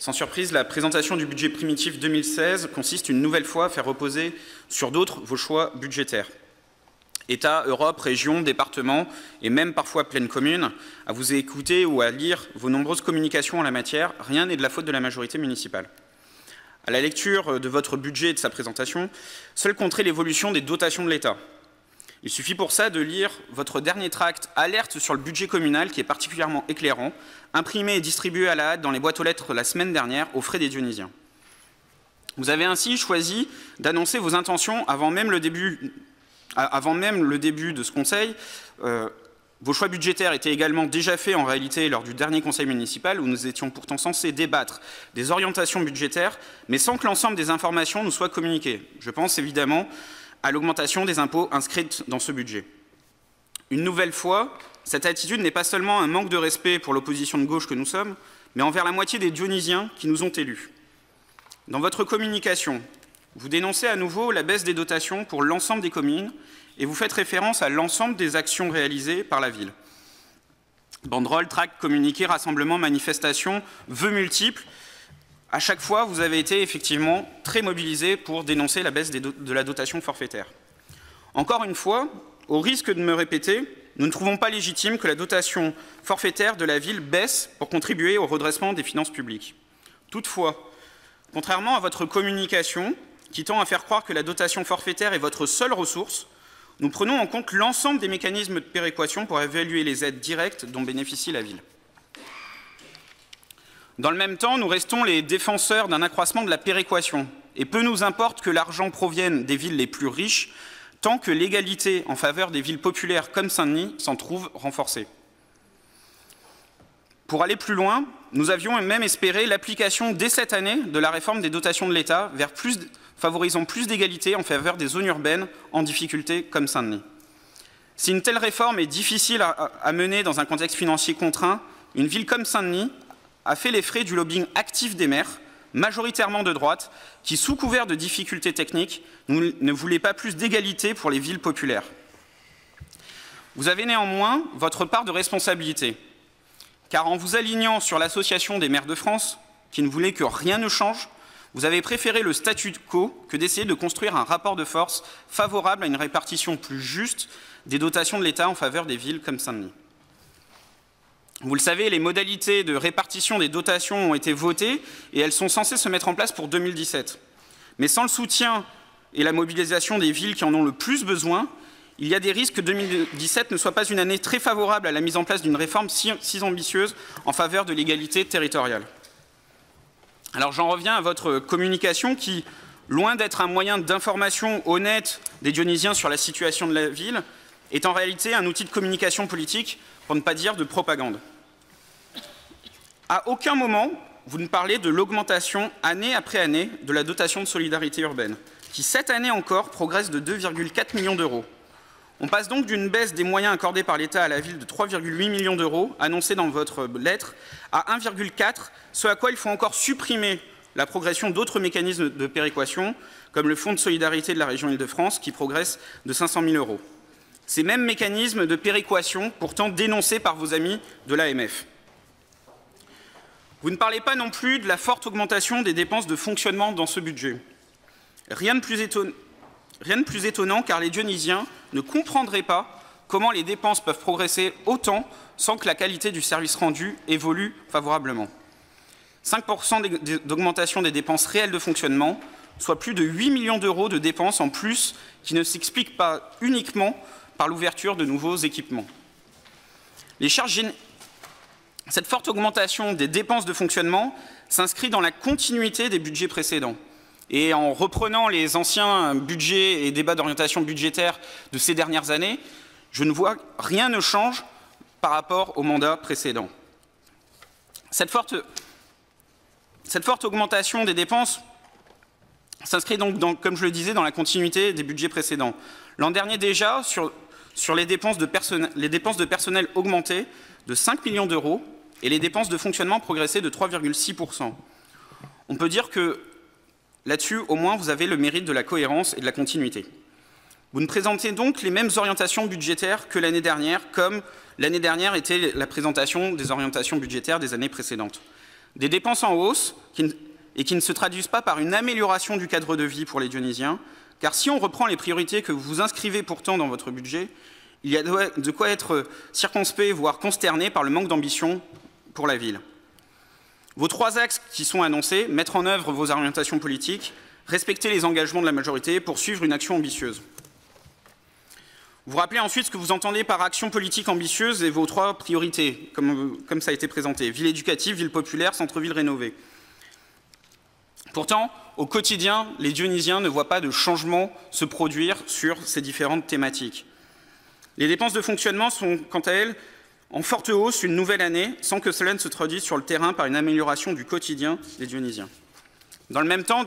Sans surprise, la présentation du budget primitif 2016 consiste une nouvelle fois à faire reposer sur d'autres vos choix budgétaires. État, Europe, régions, départements et même parfois pleines communes, à vous écouter ou à lire vos nombreuses communications en la matière, rien n'est de la faute de la majorité municipale. À la lecture de votre budget et de sa présentation, seul compterait l'évolution des dotations de l'État. Il suffit pour ça de lire votre dernier tract Alerte sur le budget communal qui est particulièrement éclairant, imprimé et distribué à la hâte dans les boîtes aux lettres la semaine dernière aux frais des Dionysiens. Vous avez ainsi choisi d'annoncer vos intentions avant même le début de ce conseil. Vos choix budgétaires étaient également déjà faits en réalité lors du dernier conseil municipal où nous étions pourtant censés débattre des orientations budgétaires, mais sans que l'ensemble des informations nous soient communiquées. Je pense évidemment à l'augmentation des impôts inscrite dans ce budget. Une nouvelle fois, cette attitude n'est pas seulement un manque de respect pour l'opposition de gauche que nous sommes, mais envers la moitié des Dionysiens qui nous ont élus. Dans votre communication, vous dénoncez à nouveau la baisse des dotations pour l'ensemble des communes et vous faites référence à l'ensemble des actions réalisées par la ville. Banderoles, tracts, communiqués, rassemblements, manifestations, vœux multiples. À chaque fois, vous avez été effectivement très mobilisés pour dénoncer la baisse de la dotation forfaitaire. Encore une fois, au risque de me répéter, nous ne trouvons pas légitime que la dotation forfaitaire de la ville baisse pour contribuer au redressement des finances publiques. Toutefois, contrairement à votre communication, qui tend à faire croire que la dotation forfaitaire est votre seule ressource, nous prenons en compte l'ensemble des mécanismes de péréquation pour évaluer les aides directes dont bénéficie la ville. Dans le même temps, nous restons les défenseurs d'un accroissement de la péréquation, et peu nous importe que l'argent provienne des villes les plus riches, tant que l'égalité en faveur des villes populaires comme Saint-Denis s'en trouve renforcée. Pour aller plus loin, nous avions même espéré l'application dès cette année de la réforme des dotations de l'État favorisant plus d'égalité en faveur des zones urbaines en difficulté comme Saint-Denis. Si une telle réforme est difficile à mener dans un contexte financier contraint, une ville comme Saint-Denis a fait les frais du lobbying actif des maires, majoritairement de droite, qui, sous couvert de difficultés techniques, ne voulaient pas plus d'égalité pour les villes populaires. Vous avez néanmoins votre part de responsabilité, car en vous alignant sur l'Association des maires de France, qui ne voulait que rien ne change, vous avez préféré le statu quo que d'essayer de construire un rapport de force favorable à une répartition plus juste des dotations de l'État en faveur des villes comme Saint-Denis. Vous le savez, les modalités de répartition des dotations ont été votées et elles sont censées se mettre en place pour 2017. Mais sans le soutien et la mobilisation des villes qui en ont le plus besoin, il y a des risques que 2017 ne soit pas une année très favorable à la mise en place d'une réforme si ambitieuse en faveur de l'égalité territoriale. Alors j'en reviens à votre communication qui, loin d'être un moyen d'information honnête des Dionysiens sur la situation de la ville, est en réalité un outil de communication politique, pour ne pas dire de propagande. À aucun moment, vous ne parlez de l'augmentation, année après année, de la dotation de solidarité urbaine, qui, cette année encore, progresse de 2,4 millions d'euros. On passe donc d'une baisse des moyens accordés par l'État à la ville de 3,8 millions d'euros, annoncée dans votre lettre, à 1,4, ce à quoi il faut encore supprimer la progression d'autres mécanismes de péréquation, comme le Fonds de solidarité de la région Île-de-France, qui progresse de 500 000 euros. Ces mêmes mécanismes de péréquation, pourtant dénoncés par vos amis de l'AMF. Vous ne parlez pas non plus de la forte augmentation des dépenses de fonctionnement dans ce budget. Rien de plus étonnant car les Dionysiens ne comprendraient pas comment les dépenses peuvent progresser autant sans que la qualité du service rendu évolue favorablement. 5% d'augmentation des dépenses réelles de fonctionnement, soit plus de 8 millions d'euros de dépenses en plus qui ne s'expliquent pas uniquement par l'ouverture de nouveaux équipements. Cette forte augmentation des dépenses de fonctionnement s'inscrit dans la continuité des budgets précédents. Et en reprenant les anciens budgets et débats d'orientation budgétaire de ces dernières années, je ne vois rien ne change par rapport au mandat précédent. Cette forte augmentation des dépenses s'inscrit donc, comme je le disais, dans la continuité des budgets précédents. L'an dernier déjà, sur les dépenses de personnel augmentaient de 5 millions d'euros et les dépenses de fonctionnement progressaient de 3,6%. On peut dire que là-dessus, au moins, vous avez le mérite de la cohérence et de la continuité. Vous ne présentez donc les mêmes orientations budgétaires que l'année dernière, comme l'année dernière était la présentation des orientations budgétaires des années précédentes. Des dépenses en hausse et qui ne se traduisent pas par une amélioration du cadre de vie pour les Dionysiens, car si on reprend les priorités que vous inscrivez pourtant dans votre budget, il y a de quoi être circonspect, voire consterné par le manque d'ambition pour la ville. Vos 3 axes qui sont annoncés, mettre en œuvre vos orientations politiques, respecter les engagements de la majorité, poursuivre une action ambitieuse. Vous rappelez ensuite ce que vous entendez par action politique ambitieuse et vos 3 priorités, comme ça a été présenté. Ville éducative, ville populaire, centre-ville rénové. Pourtant, au quotidien, les Dionysiens ne voient pas de changement se produire sur ces différentes thématiques. Les dépenses de fonctionnement sont, quant à elles, en forte hausse une nouvelle année, sans que cela ne se traduise sur le terrain par une amélioration du quotidien des Dionysiens. Dans le même temps,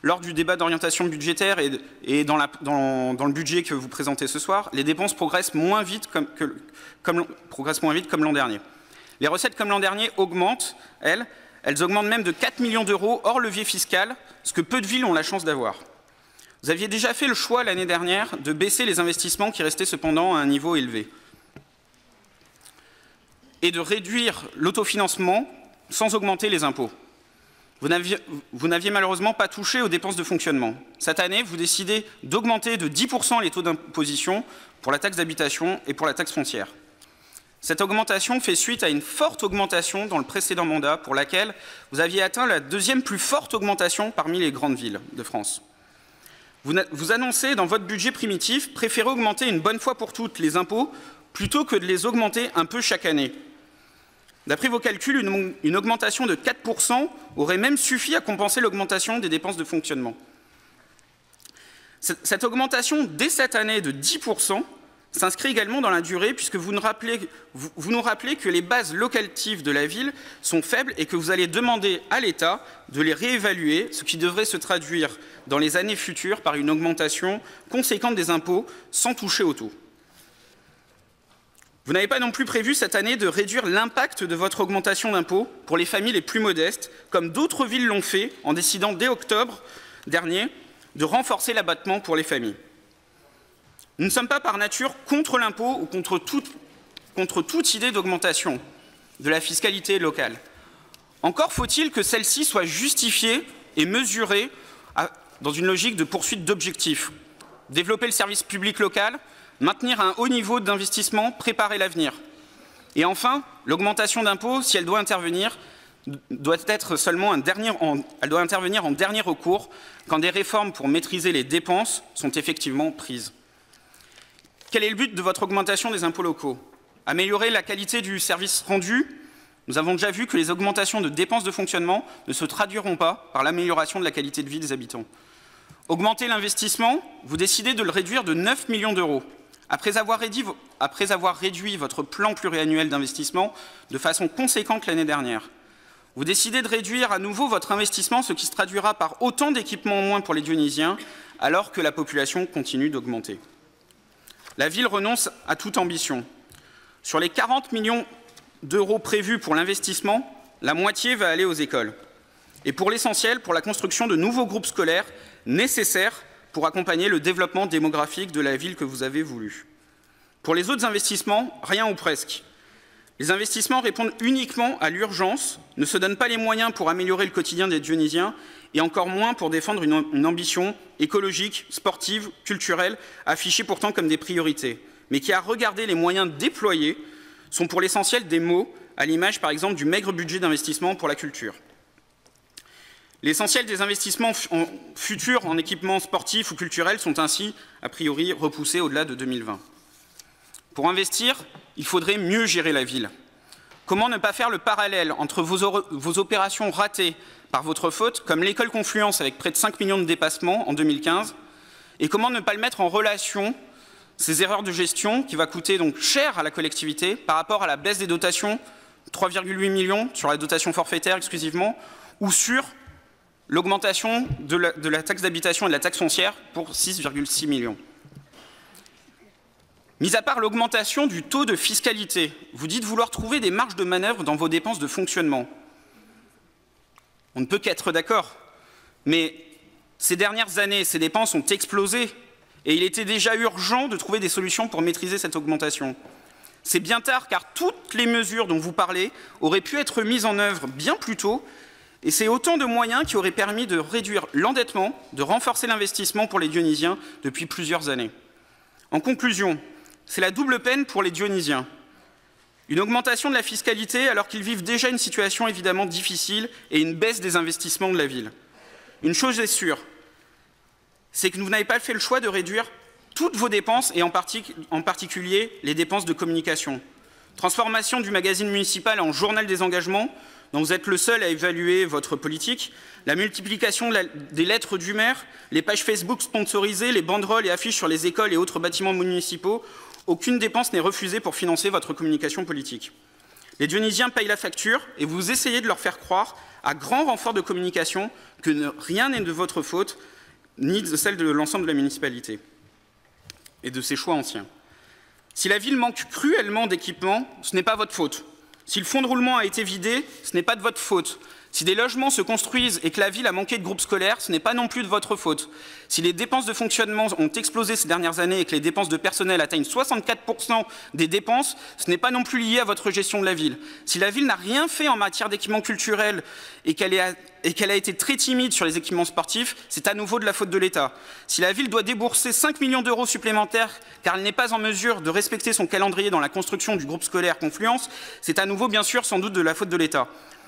lors du débat d'orientation budgétaire et dans le budget que vous présentez ce soir, les dépenses progressent moins vite comme l'an dernier. Les recettes, comme l'an dernier, augmentent, elles augmentent même de 4 millions d'euros hors levier fiscal, ce que peu de villes ont la chance d'avoir. Vous aviez déjà fait le choix l'année dernière de baisser les investissements qui restaient cependant à un niveau élevé et de réduire l'autofinancement sans augmenter les impôts. Vous n'aviez malheureusement pas touché aux dépenses de fonctionnement. Cette année, vous décidez d'augmenter de 10% les taux d'imposition pour la taxe d'habitation et pour la taxe foncière. Cette augmentation fait suite à une forte augmentation dans le précédent mandat pour laquelle vous aviez atteint la 2e plus forte augmentation parmi les grandes villes de France. Vous annoncez dans votre budget primitif préférer augmenter une bonne fois pour toutes les impôts plutôt que de les augmenter un peu chaque année. D'après vos calculs, une augmentation de 4% aurait même suffi à compenser l'augmentation des dépenses de fonctionnement. Cette augmentation dès cette année de 10% s'inscrit également dans la durée puisque vous nous rappelez que les bases locatives de la ville sont faibles et que vous allez demander à l'État de les réévaluer, ce qui devrait se traduire dans les années futures par une augmentation conséquente des impôts sans toucher au taux. Vous n'avez pas non plus prévu cette année de réduire l'impact de votre augmentation d'impôts pour les familles les plus modestes, comme d'autres villes l'ont fait en décidant dès octobre dernier de renforcer l'abattement pour les familles. Nous ne sommes pas par nature contre l'impôt ou contre toute idée d'augmentation de la fiscalité locale. Encore faut-il que celle-ci soit justifiée et mesurée dans une logique de poursuite d'objectifs. Développer le service public local, maintenir un haut niveau d'investissement, préparer l'avenir. Et enfin, l'augmentation d'impôts, si elle doit intervenir, doit intervenir en dernier recours, quand des réformes pour maîtriser les dépenses sont effectivement prises. Quel est le but de votre augmentation des impôts locaux? Améliorer la qualité du service rendu? Nous avons déjà vu que les augmentations de dépenses de fonctionnement ne se traduiront pas par l'amélioration de la qualité de vie des habitants. Augmenter l'investissement, vous décidez de le réduire de 9 millions d'euros. Après avoir réduit votre plan pluriannuel d'investissement de façon conséquente l'année dernière, vous décidez de réduire à nouveau votre investissement, ce qui se traduira par autant d'équipements en moins pour les Dionysiens, alors que la population continue d'augmenter. La ville renonce à toute ambition. Sur les 40 millions d'euros prévus pour l'investissement, la moitié va aller aux écoles. Et pour l'essentiel, pour la construction de nouveaux groupes scolaires nécessaires pour accompagner le développement démographique de la ville que vous avez voulu. Pour les autres investissements, rien ou presque. Les investissements répondent uniquement à l'urgence, ne se donnent pas les moyens pour améliorer le quotidien des Dionysiens et encore moins pour défendre une ambition écologique, sportive, culturelle, affichée pourtant comme des priorités, mais qui, à regarder les moyens déployés, sont pour l'essentiel des mots, à l'image par exemple du maigre budget d'investissement pour la culture. L'essentiel des investissements futurs en équipements sportifs ou culturels sont ainsi, a priori, repoussés au-delà de 2020. Pour investir, il faudrait mieux gérer la ville. Comment ne pas faire le parallèle entre vos opérations ratées par votre faute, comme l'école Confluence avec près de 5 millions de dépassements en 2015, et comment ne pas le mettre en relation, ces erreurs de gestion, qui va coûter donc cher à la collectivité par rapport à la baisse des dotations, 3,8 millions sur la dotation forfaitaire exclusivement, ou sur l'augmentation de la taxe d'habitation et de la taxe foncière pour 6,6 millions. Mis à part l'augmentation du taux de fiscalité, vous dites vouloir trouver des marges de manœuvre dans vos dépenses de fonctionnement. On ne peut qu'être d'accord, mais ces dernières années, ces dépenses ont explosé et il était déjà urgent de trouver des solutions pour maîtriser cette augmentation. C'est bien tard car toutes les mesures dont vous parlez auraient pu être mises en œuvre bien plus tôt et c'est autant de moyens qui auraient permis de réduire l'endettement, de renforcer l'investissement pour les Dionysiens depuis plusieurs années. En conclusion, c'est la double peine pour les Dionysiens. Une augmentation de la fiscalité alors qu'ils vivent déjà une situation évidemment difficile et une baisse des investissements de la ville. Une chose est sûre, c'est que vous n'avez pas fait le choix de réduire toutes vos dépenses et en particulier les dépenses de communication. Transformation du magazine municipal en journal des engagements, dont vous êtes le seul à évaluer votre politique, la multiplication des lettres du maire, les pages Facebook sponsorisées, les banderoles et affiches sur les écoles et autres bâtiments municipaux, aucune dépense n'est refusée pour financer votre communication politique. Les Dionysiens payent la facture et vous essayez de leur faire croire, à grand renfort de communication, que rien n'est de votre faute, ni de celle de l'ensemble de la municipalité et de ses choix anciens. Si la ville manque cruellement d'équipements, ce n'est pas votre faute. Si le fonds de roulement a été vidé, ce n'est pas de votre faute. Si des logements se construisent et que la ville a manqué de groupes scolaires, ce n'est pas non plus de votre faute. Si les dépenses de fonctionnement ont explosé ces dernières années et que les dépenses de personnel atteignent 64% des dépenses, ce n'est pas non plus lié à votre gestion de la ville. Si la ville n'a rien fait en matière d'équipements culturels et qu'elle a été très timide sur les équipements sportifs, c'est à nouveau de la faute de l'État. Si la ville doit débourser 5 millions d'euros supplémentaires car elle n'est pas en mesure de respecter son calendrier dans la construction du groupe scolaire Confluence, c'est à nouveau bien sûr sans doute de la faute de l'État.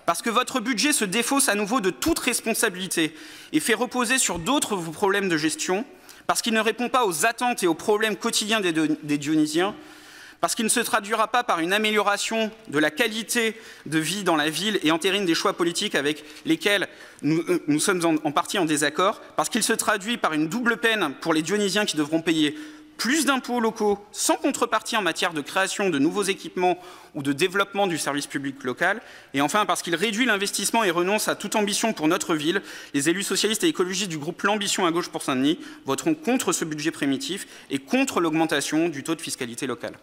Parce que votre budget se défausse à nouveau de toute responsabilité et fait reposer sur d'autres vos problèmes de gestion, parce qu'il ne répond pas aux attentes et aux problèmes quotidiens des Dionysiens, parce qu'il ne se traduira pas par une amélioration de la qualité de vie dans la ville et entérine des choix politiques avec lesquels nous sommes en partie en désaccord, parce qu'il se traduit par une double peine pour les Dionysiens qui devront payer plus d'impôts locaux sans contrepartie en matière de création de nouveaux équipements ou de développement du service public local. Et enfin, parce qu'il réduit l'investissement et renonce à toute ambition pour notre ville, les élus socialistes et écologistes du groupe L'Ambition à gauche pour Saint-Denis voteront contre ce budget primitif et contre l'augmentation du taux de fiscalité locale.